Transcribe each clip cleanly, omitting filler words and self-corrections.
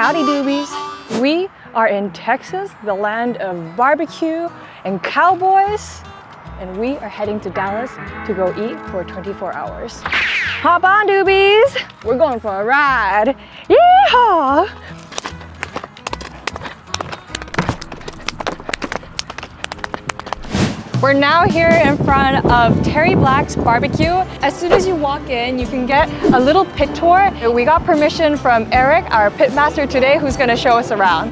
Howdy doobies! We are in Texas, the land of barbecue and cowboys, and we are heading to Dallas to go eat for 24 hours. Hop on doobies! We're going for a ride! Yeehaw! We're now here in front of Terry Black's Barbecue. As soon as you walk in, you can get a little pit tour. We got permission from Eric, our pit master today, who's gonna show us around.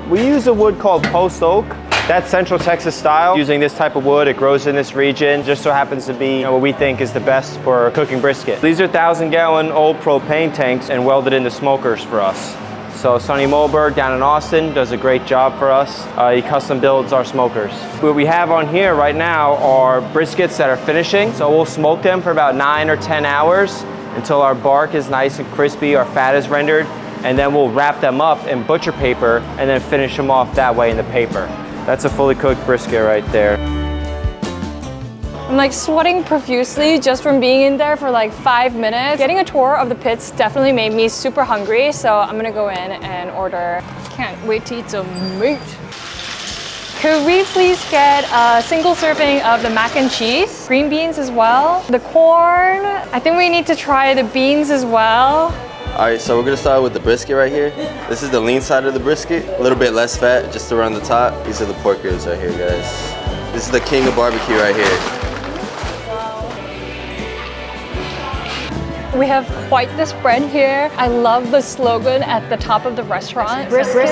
We use a wood called post oak. That's Central Texas style. Using this type of wood, it grows in this region. Just so happens to be what we think is the best for cooking brisket. These are 1,000-gallon old propane tanks and welded into smokers for us. So Sonny Moberg down in Austin does a great job for us. He custom builds our smokers. What we have on here right now are briskets that are finishing. So we'll smoke them for about 9 or 10 hours until our bark is nice and crispy, our fat is rendered, and then we'll wrap them up in butcher paper and then finish them off that way in the paper. That's a fully cooked brisket right there. I'm like sweating profusely just from being in there for like 5 minutes. Getting a tour of the pits definitely made me super hungry, so I'm gonna go in and order. Can't wait to eat some meat. Could we please get a single serving of the mac and cheese? Green beans as well. The corn. I think we need to try the beans as well. All right, so we're gonna start with the brisket right here. This is the lean side of the brisket. A little bit less fat, just around the top. These are the pork ribs right here, guys. This is the king of barbecue right here. We have quite the spread here. I love the slogan at the top of the restaurant. Brisket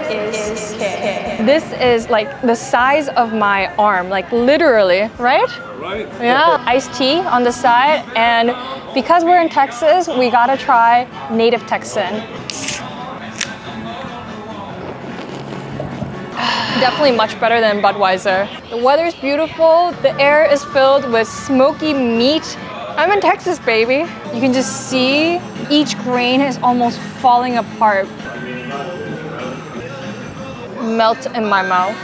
is king. This is like the size of my arm, like literally, right? Right. Yeah. Iced tea on the side, and because we're in Texas, we gotta try native Texan. Definitely much better than Budweiser. The weather's beautiful. The air is filled with smoky meat. I'm in Texas, baby. You can just see each grain is almost falling apart. Melt in my mouth.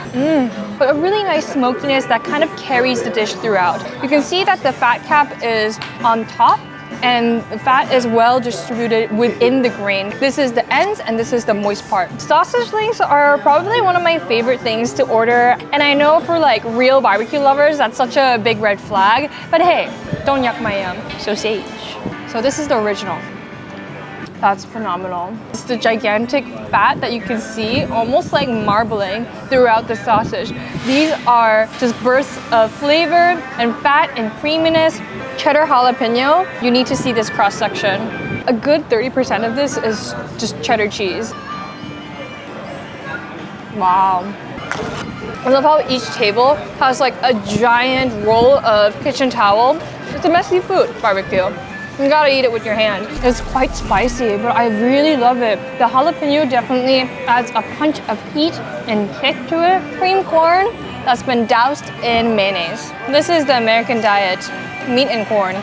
But a really nice smokiness that kind of carries the dish throughout. You can see that the fat cap is on top and the fat is well distributed within the grain. This is the ends and this is the moist part. Sausage links are probably one of my favorite things to order. And I know for like real barbecue lovers, that's such a big red flag. But hey, don't yuck my yum. Sausage. So this is the original. That's phenomenal. It's the gigantic fat that you can see almost like marbling throughout the sausage. These are just bursts of flavor and fat and creaminess. Cheddar jalapeno, you need to see this cross section. A good 30% of this is just cheddar cheese. Wow. I love how each table has like a giant roll of kitchen towel. It's a messy food barbecue. You gotta eat it with your hand. It's quite spicy, but I really love it. The jalapeno definitely adds a punch of heat and kick to it. Cream corn that's been doused in mayonnaise. This is the American diet, meat and corn.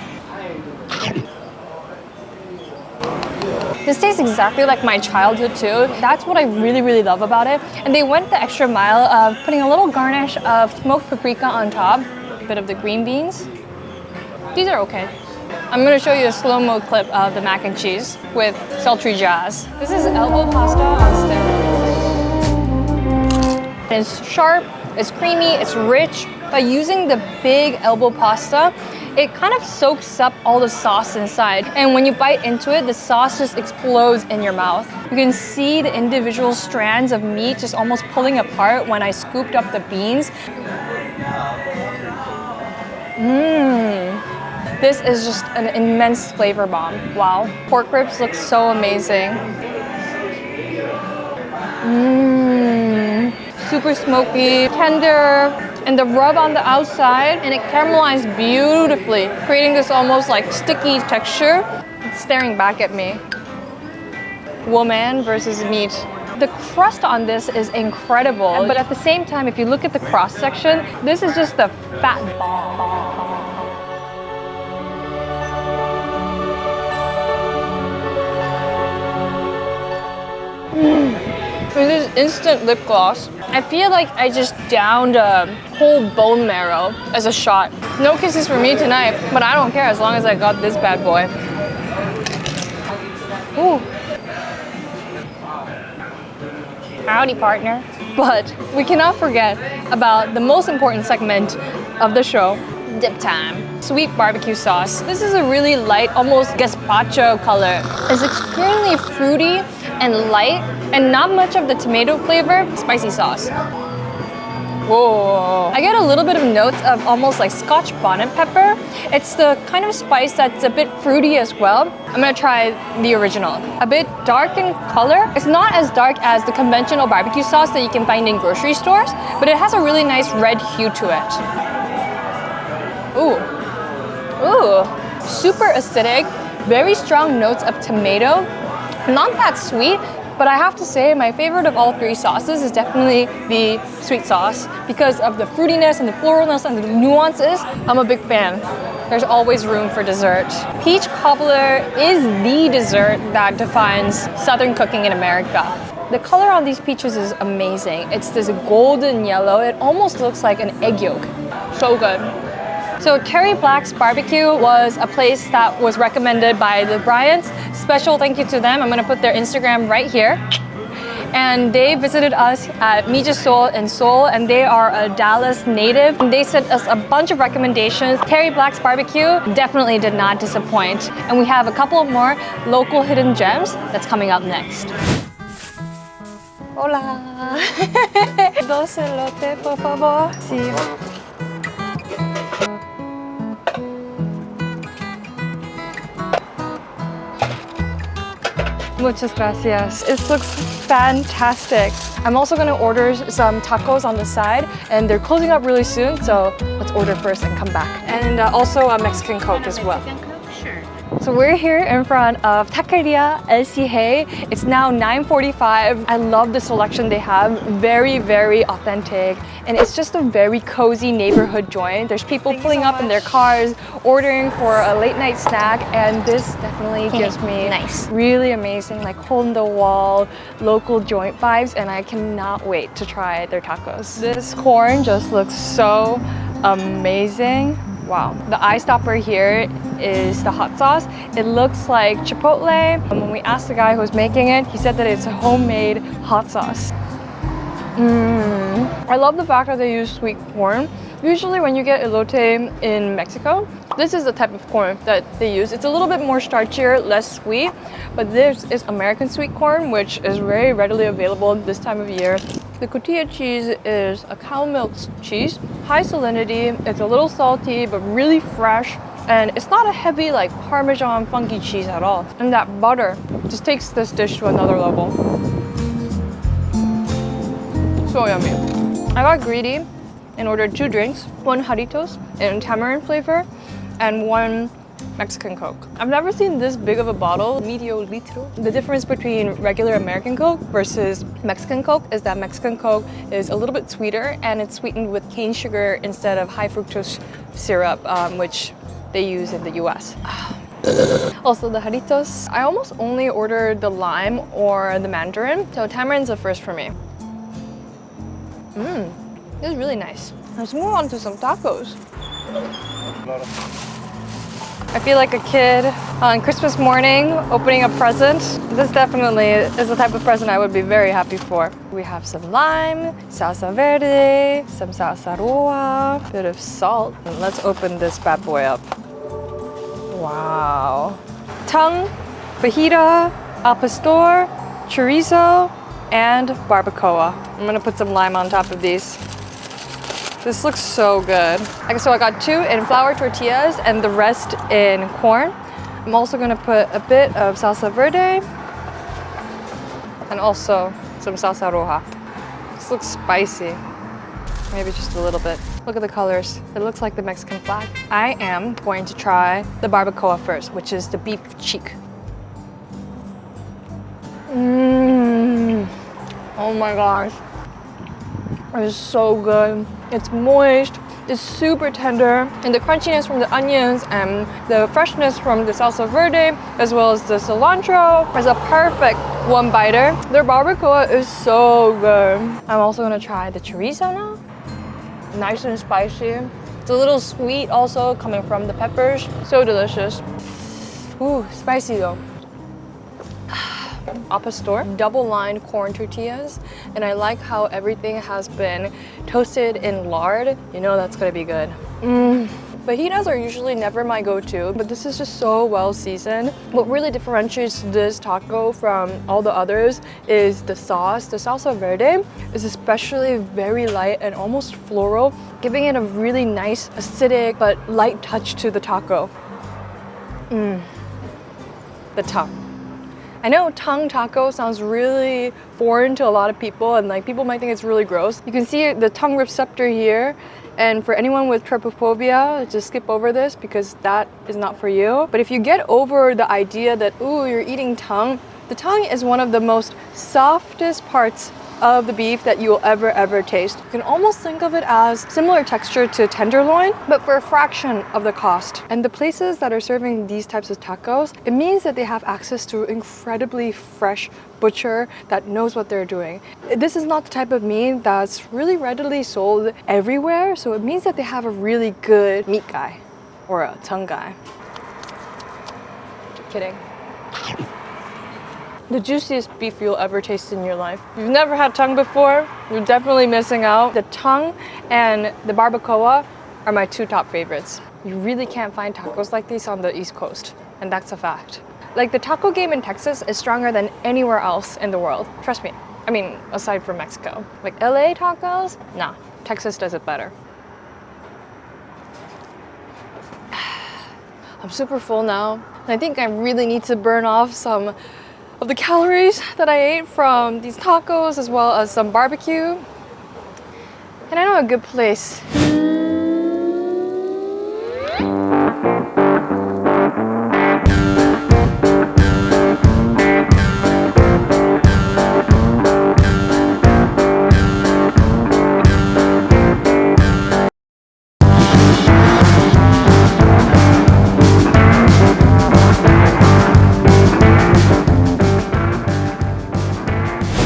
This tastes exactly like my childhood too. That's what I really, really love about it. And they went the extra mile of putting a little garnish of smoked paprika on top, a bit of the green beans. These are okay. I'm gonna show you a slow-mo clip of the mac and cheese with sultry jazz. This is elbow pasta on steroids. It's sharp, it's creamy, it's rich. By using the big elbow pasta, it kind of soaks up all the sauce inside. And when you bite into it, the sauce just explodes in your mouth. You can see the individual strands of meat just almost pulling apart when I scooped up the beans. This is just an immense flavor bomb. Wow. Pork ribs look so amazing. Super smoky, tender, and the rub on the outside, and it caramelized beautifully, creating this almost like sticky texture. It's staring back at me. Woman versus meat. The crust on this is incredible, but at the same time, if you look at the cross section, this is just the fat ball. This is instant lip gloss. I feel like I just downed a whole bone marrow as a shot. No kisses for me tonight, but I don't care as long as I got this bad boy. Ooh. Howdy, partner. But we cannot forget about the most important segment of the show, dip time. Sweet barbecue sauce. This is a really light, almost gazpacho color. It's extremely fruity and light and not much of the tomato flavor. Spicy sauce. Whoa. I get a little bit of notes of almost like Scotch bonnet pepper. It's the kind of spice that's a bit fruity as well. I'm gonna try the original. A bit dark in color. It's not as dark as the conventional barbecue sauce that you can find in grocery stores, but it has a really nice red hue to it. Ooh. Ooh. Super acidic, very strong notes of tomato. Not that sweet, but I have to say my favorite of all three sauces is definitely the sweet sauce because of the fruitiness and the floralness and the nuances. I'm a big fan. There's always room for dessert. Peach cobbler is the dessert that defines Southern cooking in America. The color on these peaches is amazing. It's this golden yellow. It almost looks like an egg yolk. So good. So Terry Black's Barbecue was a place that was recommended by the Bryants. Special thank you to them. I'm gonna put their Instagram right here. And they visited us at Mija Seoul in Seoul, and they are a Dallas native. And they sent us a bunch of recommendations. Terry Black's Barbecue definitely did not disappoint. And we have a couple of more local hidden gems that's coming up next. Hola! Dos elote, por favor. Sí. Muchas gracias. It looks fantastic. I'm also gonna order some tacos on the side, and they're closing up really soon, so let's order first and come back. And also a Mexican Coke as well. So we're here in front of Taqueria El Cijé. It's now 9:45. I love the selection they have. Very, very authentic. And it's just a very cozy neighborhood joint. There's people pulling up in their cars, ordering for a late night snack. And this definitely gives me really amazing, like hole-in-the-wall, local joint vibes. And I cannot wait to try their tacos. This corn just looks so amazing. Wow. The eye stopper here is the hot sauce. It looks like chipotle. And when we asked the guy who's making it, he said that it's a homemade hot sauce. I love the fact that they use sweet corn. Usually when you get elote in Mexico, this is the type of corn that they use. It's a little bit more starchier, less sweet, but this is American sweet corn, which is very readily available this time of year. The cotija cheese is a cow milk cheese, high salinity. It's a little salty, but really fresh. And it's not a heavy like Parmesan funky cheese at all. And that butter just takes this dish to another level. So yummy. I got greedy and ordered 2 drinks, 1 jarritos in tamarind flavor and 1 Mexican Coke. I've never seen this big of a bottle, medio litro. The difference between regular American Coke versus Mexican Coke is that Mexican Coke is a little bit sweeter and it's sweetened with cane sugar instead of high fructose syrup, which they use in the US. Also the jarritos, I almost only ordered the lime or the mandarin, so tamarind's a first for me. This is really nice. Let's move on to some tacos. I feel like a kid on Christmas morning opening a present. This definitely is the type of present I would be very happy for. We have some lime, salsa verde, some salsa roja, a bit of salt. And let's open this bad boy up. Wow. Tongue, fajita, al pastor, chorizo, and barbacoa. I'm gonna put some lime on top of these. This looks so good. So I got 2 in flour tortillas and the rest in corn. I'm also gonna put a bit of salsa verde and also some salsa roja. This looks spicy. Maybe just a little bit. Look at the colors. It looks like the Mexican flag. I am going to try the barbacoa first, which is the beef cheek. Oh my gosh. It's so good. It's moist, it's super tender, and the crunchiness from the onions and the freshness from the salsa verde, as well as the cilantro, is a perfect one-biter. Their barbacoa is so good. I'm also gonna try the chorizo now. Nice and spicy. It's a little sweet also coming from the peppers. So delicious. Ooh, spicy though. Pastor, double-lined corn tortillas, and I like how everything has been toasted in lard. You know that's gonna be good. Fajitas are usually never my go-to, but this is just so well seasoned. What really differentiates this taco from all the others is the sauce. The salsa verde is especially very light and almost floral, giving it a really nice acidic but light touch to the taco. The tongue. I know tongue taco sounds really foreign to a lot of people, and like people might think it's really gross. You can see the tongue receptor here. And for anyone with trypophobia, just skip over this because that is not for you. But if you get over the idea that, ooh, you're eating tongue, the tongue is one of the most softest parts of the beef that you will ever taste. You can almost think of it as similar texture to tenderloin, but for a fraction of the cost. And the places that are serving these types of tacos, it means that they have access to incredibly fresh butcher that knows what they're doing. This is not the type of meat that's really readily sold everywhere, so it means that they have a really good meat guy or a tongue guy. Just kidding. The juiciest beef you'll ever taste in your life. If you've never had tongue before, you're definitely missing out. The tongue and the barbacoa are my two top favorites. You really can't find tacos like these on the East Coast, and that's a fact. Like, the taco game in Texas is stronger than anywhere else in the world. Trust me. I mean, aside from Mexico. Like LA tacos? Nah, Texas does it better. I'm super full now. And I think I really need to burn off some of the calories that I ate from these tacos as well as some barbecue. And I know a good place.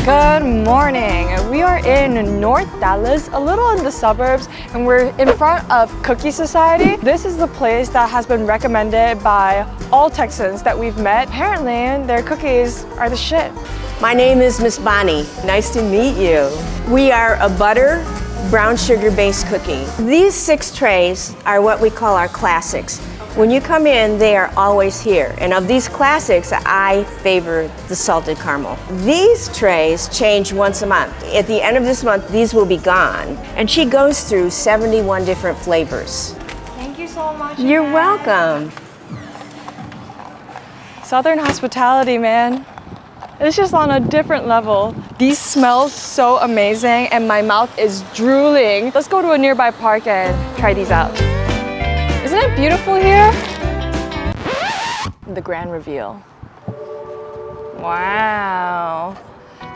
Good morning. We are in North Dallas, a little in the suburbs, and we're in front of Cookie Society. This is the place that has been recommended by all Texans that we've met. Apparently, their cookies are the shit. My name is Miss Bonnie. Nice to meet you. We are a butter, brown sugar-based cookie. These 6 trays are what we call our classics. When you come in, they are always here. And of these classics, I favor the salted caramel. These trays change once a month. At the end of this month, these will be gone. And she goes through 71 different flavors. Thank you so much. You're welcome. Southern hospitality, man. It's just on a different level. These smell so amazing and my mouth is drooling. Let's go to a nearby park and try these out. Isn't it beautiful here? The grand reveal. Wow.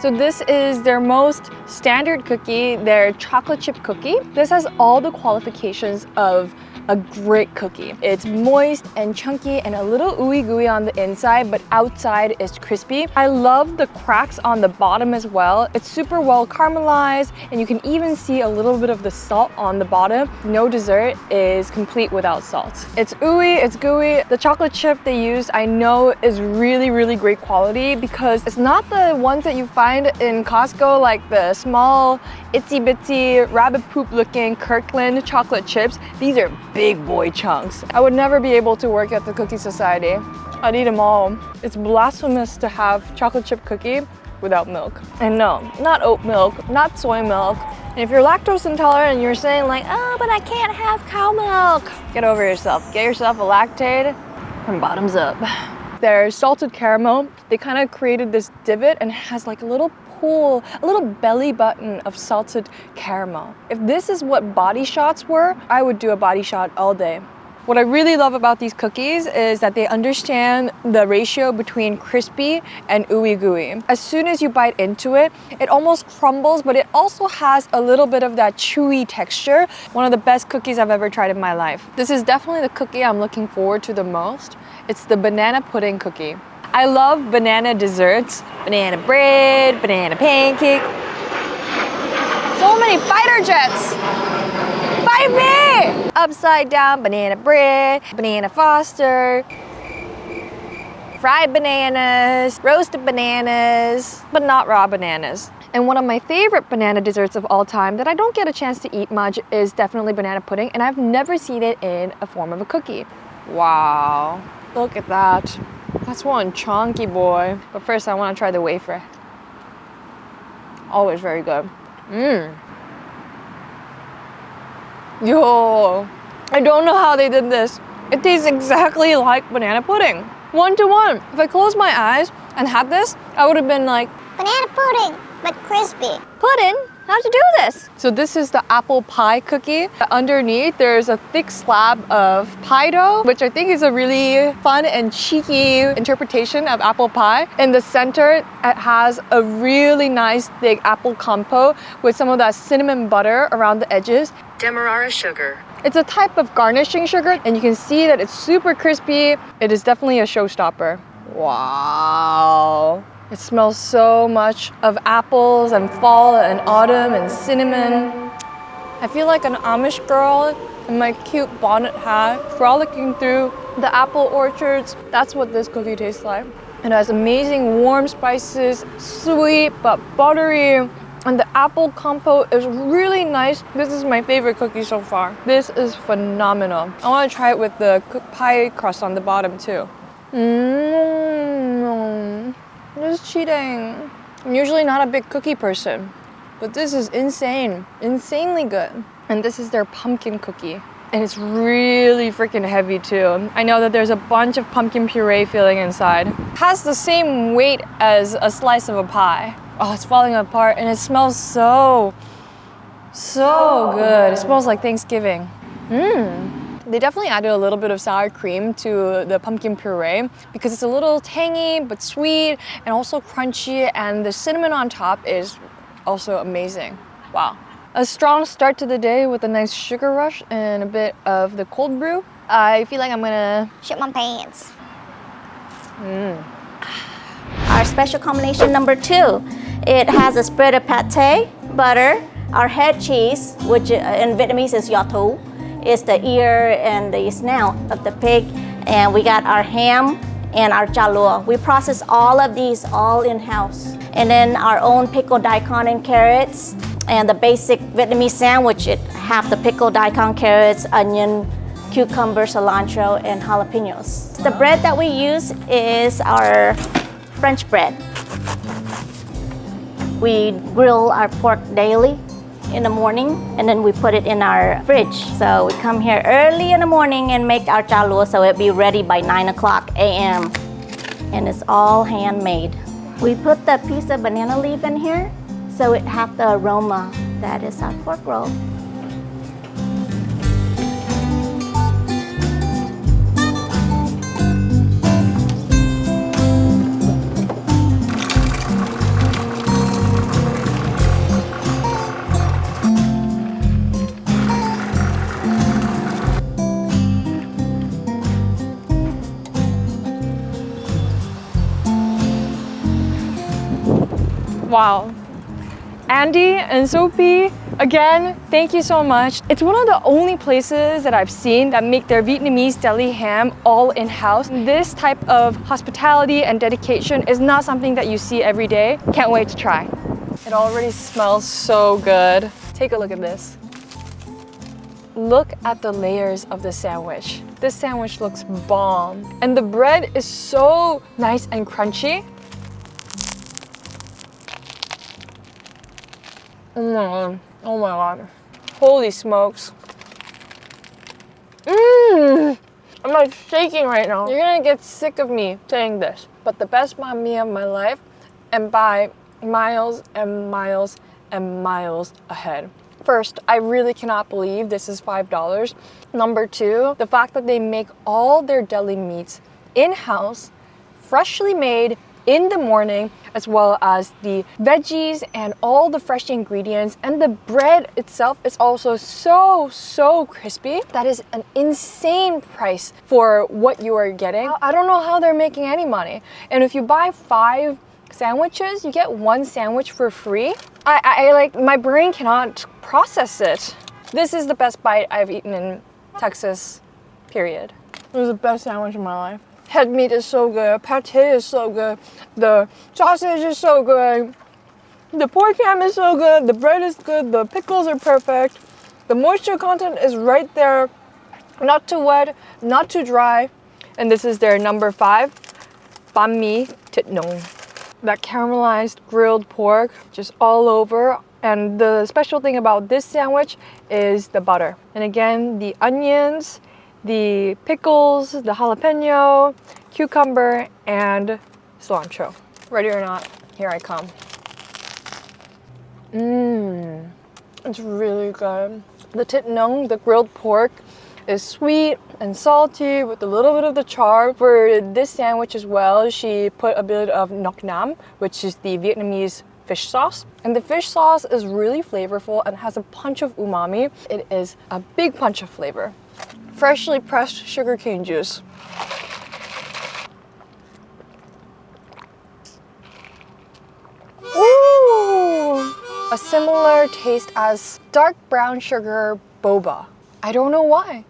So this is their most standard cookie, their chocolate chip cookie. This has all the qualifications of a great cookie. It's moist and chunky and a little ooey gooey on the inside, but outside is crispy. I love the cracks on the bottom as well. It's super well caramelized and you can even see a little bit of the salt on the bottom. No dessert is complete without salt. It's ooey, it's gooey. The chocolate chip they used I know is really great quality because it's not the ones that you find in Costco, like the small itsy bitsy rabbit poop looking Kirkland chocolate chips. These are big boy chunks. I would never be able to work at the Cookie Society. I'd eat them all. It's blasphemous to have chocolate chip cookie without milk. And no, not oat milk, not soy milk. And if you're lactose intolerant and you're saying like, oh, but I can't have cow milk, get over yourself. Get yourself a Lactaid from bottoms up. Their salted caramel, they kind of created this divot and it has like a little pool, a little belly button of salted caramel. If this is what body shots were, I would do a body shot all day. What I really love about these cookies is that they understand the ratio between crispy and ooey gooey. As soon as you bite into it, it almost crumbles, but it also has a little bit of that chewy texture. One of the best cookies I've ever tried in my life. This is definitely the cookie I'm looking forward to the most. It's the banana pudding cookie. I love banana desserts, banana bread, banana pancake. So many fighter jets. Fight me! Upside down banana bread, banana Foster. fried bananas, roasted bananas, but not raw bananas. And one of my favorite banana desserts of all time that I don't get a chance to eat much is definitely banana pudding, and I've never seen it in a form of a cookie. Wow, look at that. That's one chunky boy. But first I want to try the wafer. Always very good. Yo, I don't know how they did this. It tastes exactly like banana pudding. 1 to 1. If I closed my eyes and had this, I would have been like, banana pudding, but crispy. Pudding? How'd you do this? So this is the apple pie cookie. Underneath, there's a thick slab of pie dough, which I think is a really fun and cheeky interpretation of apple pie. In the center, it has a really nice thick apple compote with some of that cinnamon butter around the edges. Demerara sugar. It's a type of garnishing sugar, and you can see that it's super crispy. It is definitely a showstopper. Wow. It smells so much of apples and fall and autumn and cinnamon. I feel like an Amish girl in my cute bonnet hat, frolicking through the apple orchards. That's what this cookie tastes like. It has amazing warm spices, sweet but buttery, and the apple compote is really nice. This is my favorite cookie so far. This is phenomenal. I want to try it with the pie crust on the bottom too. Just cheating. I'm usually not a big cookie person, but this is insane, insanely good. And this is their pumpkin cookie. And it's really freaking heavy too. I know that there's a bunch of pumpkin puree filling inside. It has the same weight as a slice of a pie. Oh, it's falling apart and it smells so good. It smells like Thanksgiving. They definitely added a little bit of sour cream to the pumpkin puree because it's a little tangy but sweet and also crunchy, and the cinnamon on top is also amazing. Wow. A strong start to the day with a nice sugar rush and a bit of the cold brew. I feel like I'm gonna Shit my pants. Our special combination number 2. It has a spread of pate, butter, our head cheese, which in Vietnamese is elote. It's the ear and the snout of the pig, and we got our ham and our jalua. We process all of these all in-house. And then our own pickled daikon and carrots, and the basic Vietnamese sandwich, it have the pickled daikon, carrots, onion, cucumber, cilantro, and jalapenos. The bread that we use is our French bread. We grill our pork daily in the morning, and then we put it in our fridge. So we come here early in the morning and make our jalua so it be ready by 9 o'clock a.m. And it's all handmade. We put the piece of banana leaf in here so it have the aroma. That is our pork roll. wow. Andy and Sophie, again, thank you so much. It's one of the only places that I've seen that make their Vietnamese deli ham all in-house. This type of hospitality and dedication is not something that you see every day. Can't wait to try. It already smells so good. Take a look at this. Look at the layers of the sandwich. This sandwich looks bomb. And the bread is so nice and crunchy. Oh my god. Holy smokes. I'm like shaking right now. You're gonna get sick of me saying this, but the best banh mi of my life, and by miles and miles and miles ahead. First, I really cannot believe this is $5. Number two, the fact that they make all their deli meats in-house, freshly made in the morning, as well as the veggies and all the fresh ingredients, and the bread itself is also so crispy. That is an insane price for what you are getting. I don't know how they're making any money. And if you buy 5 sandwiches, you get 1 sandwich for free. I like, my brain cannot process it. This is the best bite I've eaten in Texas, period. It was the best sandwich of my life. Head meat is so good. Pate is so good. The sausage is so good. The pork ham is so good. The bread is good. The pickles are perfect. The moisture content is right there. Not too wet, not too dry. And this is their number 5, banh mi thịt nướng. That caramelized grilled pork just all over. And the special thing about this sandwich is the butter. And again, the onions, the pickles, the jalapeno, cucumber, and cilantro. Ready or not, here I come. It's really good. The thịt nướng, the grilled pork, is sweet and salty with a little bit of the char. For this sandwich as well, she put a bit of nok nam, which is the Vietnamese fish sauce. And the fish sauce is really flavorful and has a punch of umami. It is a big punch of flavor. Freshly pressed sugarcane juice. Ooh! A similar taste as dark brown sugar boba. I don't know why.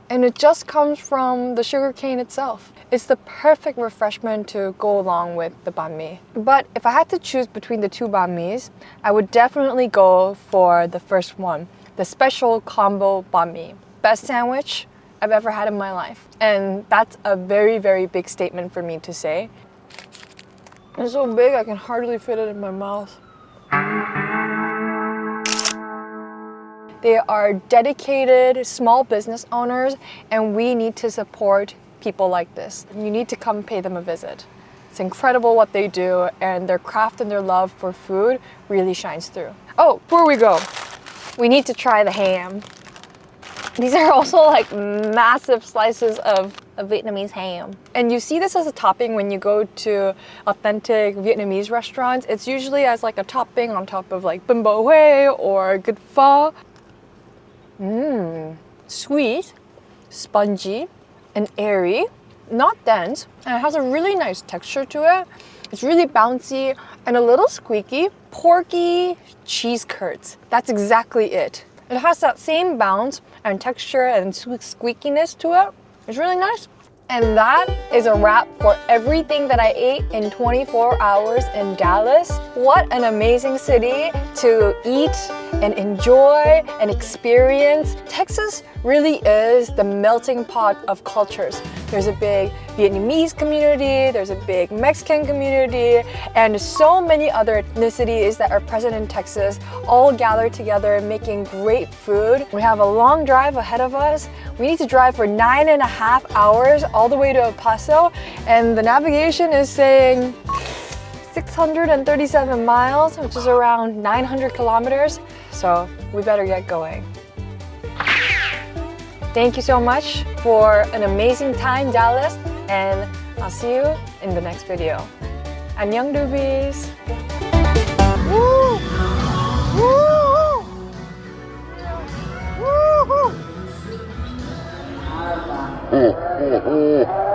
And it just comes from the sugarcane itself. It's the perfect refreshment to go along with the banh mi. But if I had to choose between the two banh mi's, I would definitely go for the first one, the special combo banh mi. Best sandwich I've ever had in my life. And that's a very, very big statement for me to say. It's so big I can hardly fit it in my mouth. They are dedicated small business owners, and we need to support people like this. You need to come pay them a visit. It's incredible what they do, and their craft and their love for food really shines through. Oh, before we go, we need to try the ham. These are also like massive slices of Vietnamese ham. And you see this as a topping when you go to authentic Vietnamese restaurants. It's usually as like a topping on top of like bún bò Huế or good pho. Sweet, spongy, and airy, not dense, and it has a really nice texture to it. It's really bouncy and a little squeaky, porky cheese curds. That's exactly it. It has that same bounce and texture and squeakiness to it. It's really nice. And that is a wrap for everything that I ate in 24 hours in Dallas. What an amazing city to eat and enjoy and experience. Texas really is the melting pot of cultures. There's a big Vietnamese community, there's a big Mexican community, and so many other ethnicities that are present in Texas, all gathered together making great food. We have a long drive ahead of us. We need to drive for 9.5 hours all the way to El Paso, and the navigation is saying 637 miles, which is around 900 kilometers. So we better get going. Thank you so much for an amazing time, Dallas, and I'll see you in the next video. 안녕, Doobies! Woo! Woo! Woo!